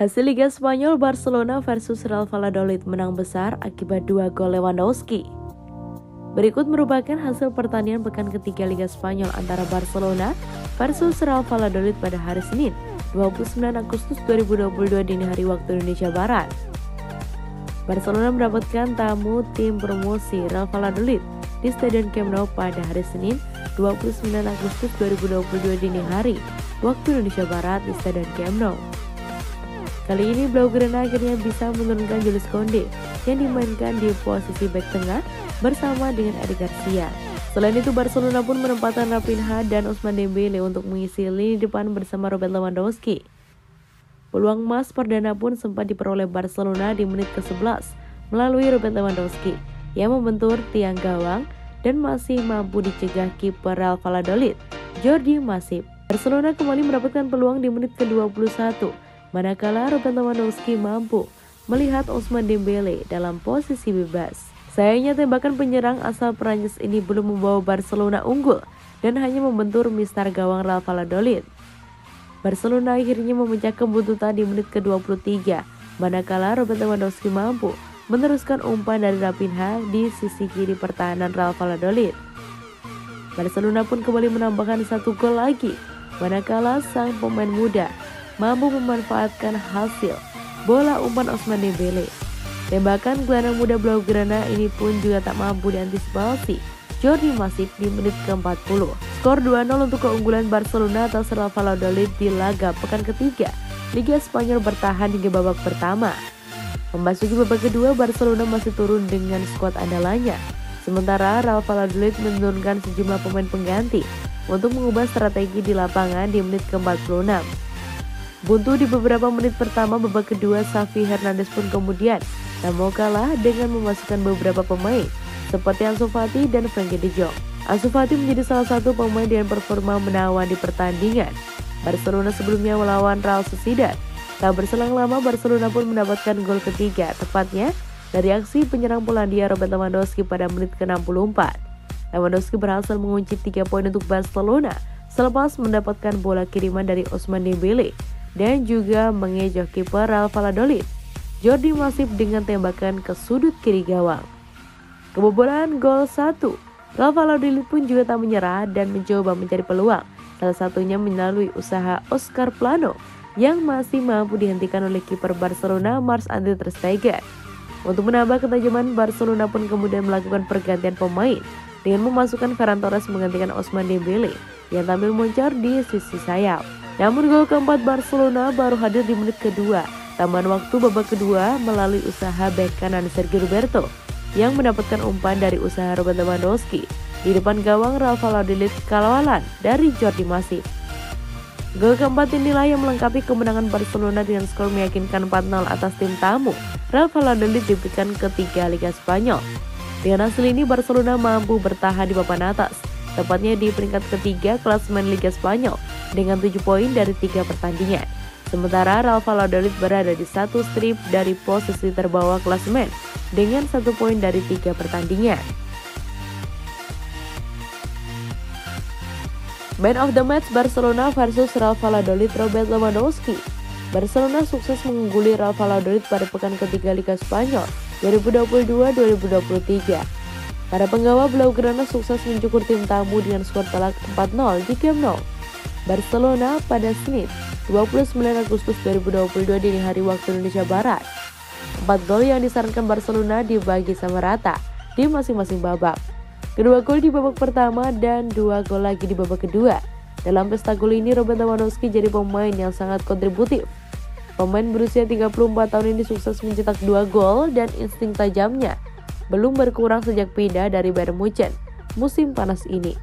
Hasil Liga Spanyol, Barcelona versus Real Valladolid menang besar akibat 2 gol Lewandowski. Berikut merupakan hasil pertandingan pekan ketiga Liga Spanyol antara Barcelona versus Real Valladolid pada hari Senin, 29 Agustus 2022 dini hari waktu Indonesia Barat. Barcelona mendapatkan tamu tim promosi Real Valladolid di Stadion Camp Nou pada hari Senin, 29 Agustus 2022 dini hari waktu Indonesia Barat di Stadion Camp Nou. Kali ini Blaugrana akhirnya bisa menurunkan Jules Koundé yang dimainkan di posisi bek tengah bersama dengan Eric Garcia. Selain itu, Barcelona pun menempatkan Raphinha dan Ousmane Dembele untuk mengisi lini depan bersama Robert Lewandowski. Peluang emas perdana pun sempat diperoleh Barcelona di menit ke-11 melalui Robert Lewandowski yang membentur tiang gawang dan masih mampu dicegah kiper Real Valladolid, Jordi Masip. Barcelona kembali mendapatkan peluang di menit ke-21, manakala Robert Lewandowski mampu melihat Ousmane Dembele dalam posisi bebas. Sayangnya tembakan penyerang asal Prancis ini belum membawa Barcelona unggul dan hanya membentur mistar gawang Real Valladolid. Barcelona akhirnya memecah kebuntutan di menit ke-23, manakala Robert Lewandowski mampu meneruskan umpan dari Raphinha di sisi kiri pertahanan Real Valladolid. Barcelona pun kembali menambahkan 1 gol lagi, manakala sang pemain muda mampu memanfaatkan hasil bola umpan Ousmane Dembele. Tembakan gelandang muda Blaugrana ini pun juga tak mampu diantisipasi Jordi Masip di menit ke-40. Skor 2-0 untuk keunggulan Barcelona atas Real Valladolid di laga pekan ketiga Liga Spanyol bertahan hingga babak pertama. Memasuki babak kedua, Barcelona masih turun dengan skuad andalannya. Sementara Real Valladolid menurunkan sejumlah pemain pengganti untuk mengubah strategi di lapangan di menit ke-46. Buntu di beberapa menit pertama babak kedua, Xavi Hernandez pun kemudian tak mau kalah dengan memasukkan beberapa pemain seperti Ansu Fati dan Frenkie de Jong. Ansu Fati menjadi salah satu pemain dengan performa menawan di pertandingan. Barcelona sebelumnya melawan Real Sociedad. Tak berselang lama, Barcelona pun mendapatkan gol ketiga, tepatnya dari aksi penyerang Polandia Robert Lewandowski pada menit ke-64. Lewandowski berhasil mengunci 3 poin untuk Barcelona selepas mendapatkan bola kiriman dari Ousmane Dembele dan juga mengecoh kiper Real Valladolid, Jordi Masip dengan tembakan ke sudut kiri gawang. Kebobolan gol 1, Real Valladolid pun juga tak menyerah dan mencoba mencari peluang, salah satunya melalui usaha Oscar Plano yang masih mampu dihentikan oleh kiper Barcelona Marc-André ter Stegen. Untuk menambah ketajaman, Barcelona pun kemudian melakukan pergantian pemain dengan memasukkan Ferran Torres menggantikan Ousmane Dembele yang tampil moncar di sisi sayap. Namun gol keempat Barcelona baru hadir di menit kedua tambahan waktu babak kedua melalui usaha bek kanan Sergio Roberto yang mendapatkan umpan dari usaha Robert Lewandowski di depan gawang Real Valladolid kawalan dari Jordi Masip. Gol keempat inilah yang melengkapi kemenangan Barcelona dengan skor meyakinkan 4-0 atas tim tamu Real Valladolid di pekan ketiga Liga Spanyol. Dengan hasil ini Barcelona mampu bertahan di papan atas, tepatnya di peringkat ketiga klasemen Liga Spanyol dengan 7 poin dari 3 pertandingan. Sementara Real Valladolid berada di 1 strip dari posisi terbawah klasemen dengan 1 poin dari 3 pertandingan. Man of the match Barcelona versus Real Valladolid, Robert Lewandowski. Barcelona sukses mengungguli Real Valladolid pada pekan ketiga Liga Spanyol 2022-2023. Para penggawa Blaugrana sukses mencukur tim tamu dengan skor telak 4-0 di Camp Nou. Barcelona pada Senin, 29 Agustus 2022 dini hari waktu Indonesia Barat. 4 gol yang disarankan Barcelona dibagi sama rata di masing-masing babak. Kedua gol di babak pertama dan 2 gol lagi di babak kedua. Dalam pesta gol ini, Robert Lewandowski jadi pemain yang sangat kontributif. Pemain berusia 34 tahun ini sukses mencetak 2 gol dan insting tajamnya belum berkurang sejak pindah dari Bayern Munchen musim panas ini.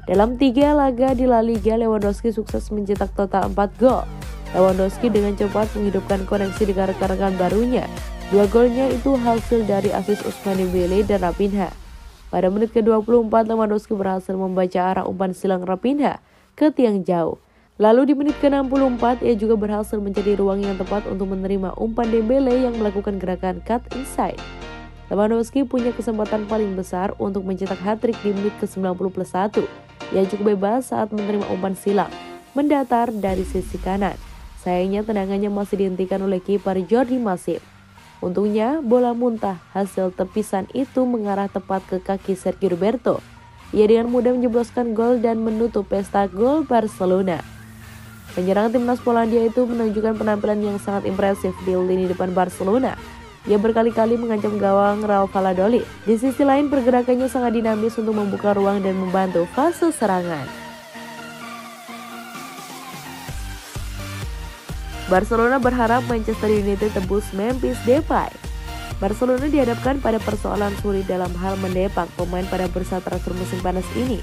Dalam 3 laga di La Liga, Lewandowski sukses mencetak total 4 gol. Lewandowski dengan cepat menghidupkan koneksi dengan rekan-rekan barunya. 2 golnya itu hasil dari asis Ousmane Dembele dan Raphinha. Pada menit ke-24, Lewandowski berhasil membaca arah umpan silang Raphinha ke tiang jauh. Lalu di menit ke-64, ia juga berhasil mencari ruang yang tepat untuk menerima umpan Dembele yang melakukan gerakan cut inside. Lewandowski punya kesempatan paling besar untuk mencetak hat-trick di menit ke-90+1. Ia cukup bebas saat menerima umpan silang mendatar dari sisi kanan. Sayangnya tendangannya masih dihentikan oleh kiper Jordi Masip. Untungnya bola muntah hasil tepisan itu mengarah tepat ke kaki Sergio Roberto. Ia dengan mudah menjebloskan gol dan menutup pesta gol Barcelona. Penyerang timnas Polandia itu menunjukkan penampilan yang sangat impresif di lini depan Barcelona. Ia berkali-kali mengancam gawang Raul Valladolid. Di sisi lain pergerakannya sangat dinamis untuk membuka ruang dan membantu fase serangan. Barcelona berharap Manchester United tebus Memphis Depay. Barcelona dihadapkan pada persoalan sulit dalam hal mendepak pemain pada bursa transfer musim panas ini,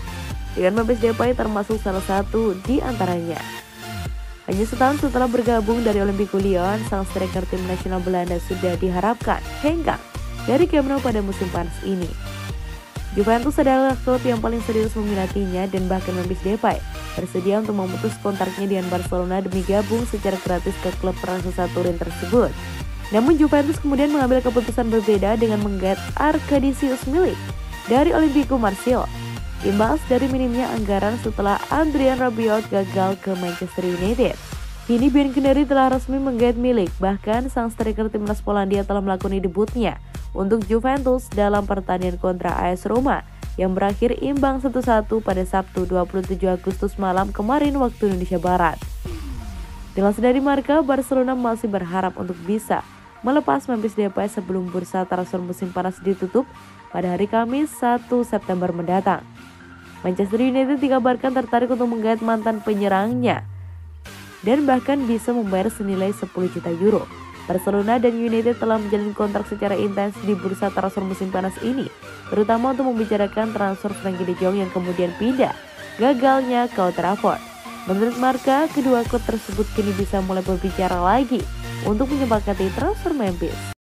dengan Memphis Depay termasuk salah satu di antaranya. Hanya setahun setelah bergabung dari Olympique Lyon, sang striker tim nasional Belanda sudah diharapkan hengkang dari Camp Nou pada musim panas ini. Juventus adalah klub yang paling serius meminatinya dan bahkan Memphis Depay bersedia untuk memutus kontraknya dengan Barcelona demi gabung secara gratis ke klub raksasa Turin tersebut. Namun Juventus kemudian mengambil keputusan berbeda dengan menggait Arkadiusz Milik dari Olympique Marseille. Imbas dari minimnya anggaran setelah Adrien Rabiot gagal ke Manchester United. Kini Bianconeri telah resmi menggait Milik, bahkan sang striker timnas Polandia telah melakukan debutnya untuk Juventus dalam pertandingan kontra AS Roma yang berakhir imbang 1-1 pada Sabtu 27 Agustus malam kemarin waktu Indonesia Barat. Dilansir dari Marca, Barcelona masih berharap untuk bisa melepas Memphis Depay sebelum bursa transfer musim panas ditutup pada hari Kamis 1 September mendatang. Manchester United dikabarkan tertarik untuk menggait mantan penyerangnya dan bahkan bisa membayar senilai 10 juta euro. Barcelona dan United telah menjalin kontrak secara intens di bursa transfer musim panas ini, terutama untuk membicarakan transfer Frenkie de Jong yang kemudian pindah gagalnya ke Old Trafford. Menurut Marca, kedua klub tersebut kini bisa mulai berbicara lagi untuk menyepakati transfer Memphis.